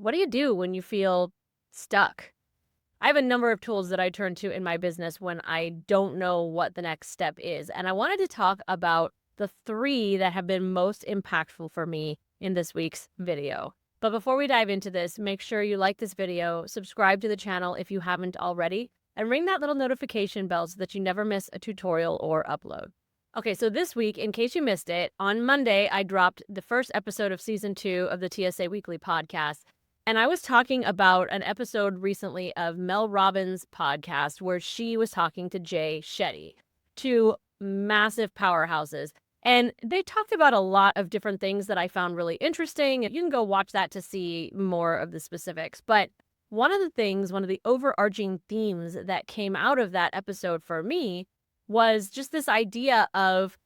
What do you do when you feel stuck? I have a number of tools that I turn to in my business when I don't know what the next step is. And I wanted to talk about the three that have been most impactful for me in this week's video. But before we dive into this, make sure you like this video, subscribe to the channel if you haven't already, and ring that little notification bell so that you never miss a tutorial or upload. Okay, so this week, in case you missed it, on Monday, I dropped the first episode of season 2 of the TSA Weekly podcast. And I was talking about an episode recently of Mel Robbins' podcast where she was talking to Jay Shetty, two massive powerhouses. And they talked about a lot of different things that I found really interesting. You can go watch that to see more of the specifics. But one of the overarching themes that came out of that episode for me was just this idea of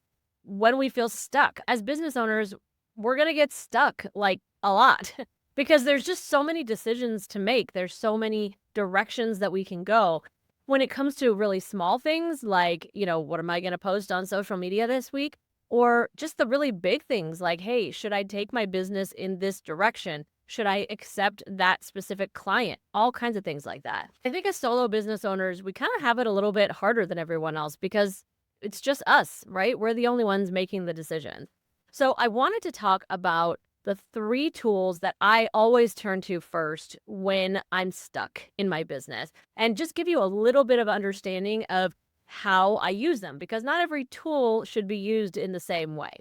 when we feel stuck. As business owners, we're going to get stuck like a lot. Because there's just so many decisions to make. There's so many directions that we can go. When it comes to really small things like, what am I going to post on social media this week? Or just the really big things like, hey, should I take my business in this direction? Should I accept that specific client? All kinds of things like that. I think as solo business owners, we kind of have it a little bit harder than everyone else because it's just us, right? We're the only ones making the decisions. So I wanted to talk about the three tools that I always turn to first when I'm stuck in my business and just give you a little bit of understanding of how I use them because not every tool should be used in the same way.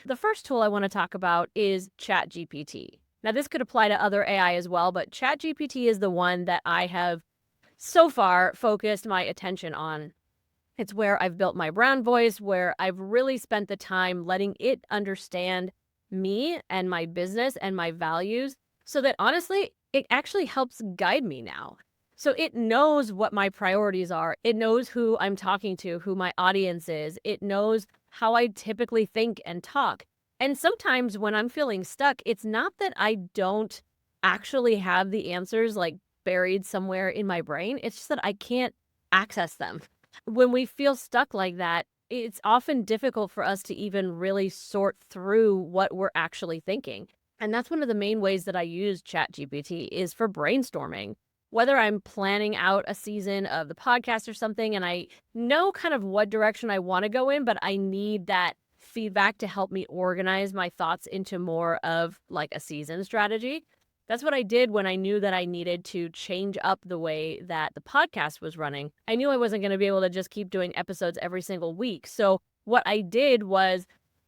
The first tool I want to talk about is ChatGPT. Now, this could apply to other AI as well, but ChatGPT is the one that I have so far focused my attention on. It's where I've built my brand voice, where I've really spent the time letting it understand me and my business and my values so that honestly, it actually helps guide me now. So it knows what my priorities are. It knows who I'm talking to, who my audience is. It knows how I typically think and talk. And sometimes when I'm feeling stuck, it's not that I don't actually have the answers like buried somewhere in my brain. It's just that I can't access them. When we feel stuck like that, it's often difficult for us to even really sort through what we're actually thinking. And that's one of the main ways that I use ChatGPT is for brainstorming. Whether I'm planning out a season of the podcast or something, and I know kind of what direction I want to go in, but I need that feedback to help me organize my thoughts into more of like a season strategy. That's what I did when I knew that I needed to change up the way that the podcast was running. I knew I wasn't going to be able to just keep doing episodes every single week. So what I did was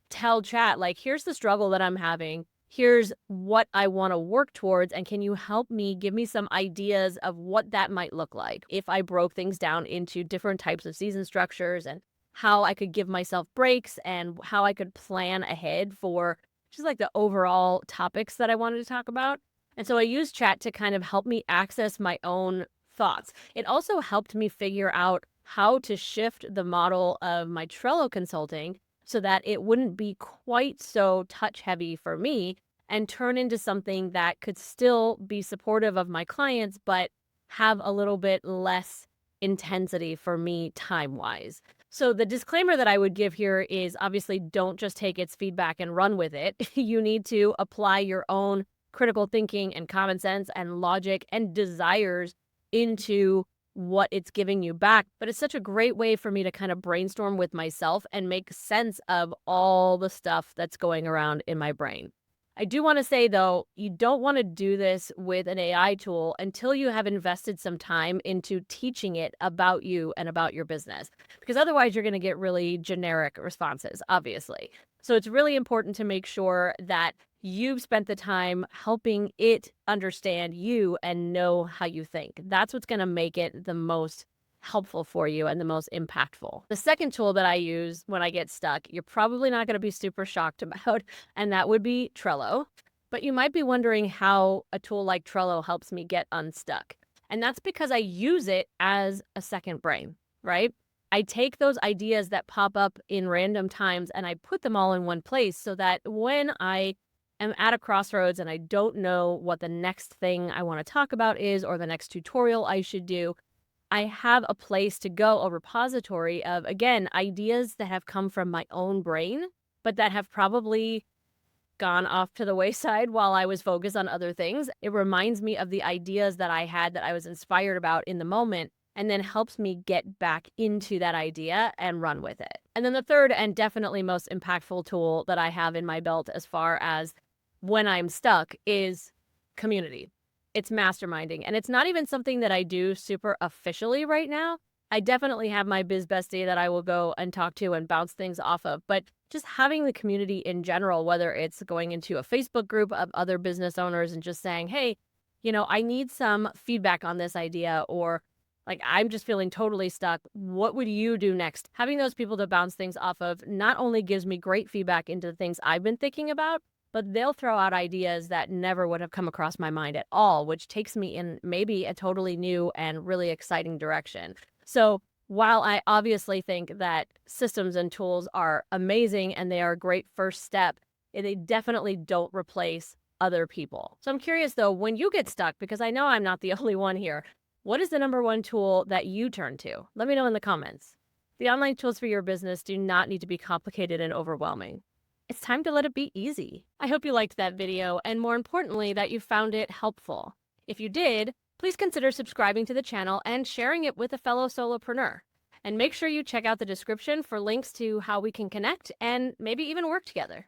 tell chat, like, here's the struggle that I'm having. Here's what I want to work towards. And can you help me give me some ideas of what that might look like if I broke things down into different types of season structures and how I could give myself breaks and how I could plan ahead for just like the overall topics that I wanted to talk about. And so I used chat to kind of help me access my own thoughts. It also helped me figure out how to shift the model of my Trello consulting so that it wouldn't be quite so touch heavy for me and turn into something that could still be supportive of my clients, but have a little bit less intensity for me time-wise. So the disclaimer that I would give here is obviously don't just take its feedback and run with it. You need to apply your own critical thinking and common sense and logic and desires into what it's giving you back. But it's such a great way for me to kind of brainstorm with myself and make sense of all the stuff that's going around in my brain. I do want to say, though, you don't want to do this with an AI tool until you have invested some time into teaching it about you and about your business, because otherwise you're going to get really generic responses, obviously. So it's really important to make sure that you've spent the time helping it understand you and know how you think. That's what's going to make it the most helpful for you and the most impactful. The second tool that I use when I get stuck, you're probably not going to be super shocked about, and that would be Trello. But you might be wondering how a tool like Trello helps me get unstuck. And that's because I use it as a second brain, right? I take those ideas that pop up in random times and I put them all in one place so that when I am at a crossroads and I don't know what the next thing I want to talk about is or the next tutorial I should do, I have a place to go, a repository of, again, ideas that have come from my own brain, but that have probably gone off to the wayside while I was focused on other things. It reminds me of the ideas that I had that I was inspired about in the moment, and then helps me get back into that idea and run with it. And then the third and definitely most impactful tool that I have in my belt as far as when I'm stuck is community. It's masterminding. And it's not even something that I do super officially right now. I definitely have my biz bestie that I will go and talk to and bounce things off of. But just having the community in general, whether it's going into a Facebook group of other business owners and just saying, hey, I need some feedback on this idea, or like, I'm just feeling totally stuck. What would you do next? Having those people to bounce things off of not only gives me great feedback into the things I've been thinking about, but they'll throw out ideas that never would have come across my mind at all, which takes me in maybe a totally new and really exciting direction. So while I obviously think that systems and tools are amazing and they are a great first step, they definitely don't replace other people. So I'm curious though, when you get stuck, because I know I'm not the only one here, what is the number one tool that you turn to? Let me know in the comments. The online tools for your business do not need to be complicated and overwhelming. It's time to let it be easy. I hope you liked that video, and more importantly, that you found it helpful. If you did, please consider subscribing to the channel and sharing it with a fellow solopreneur. And make sure you check out the description for links to how we can connect and maybe even work together.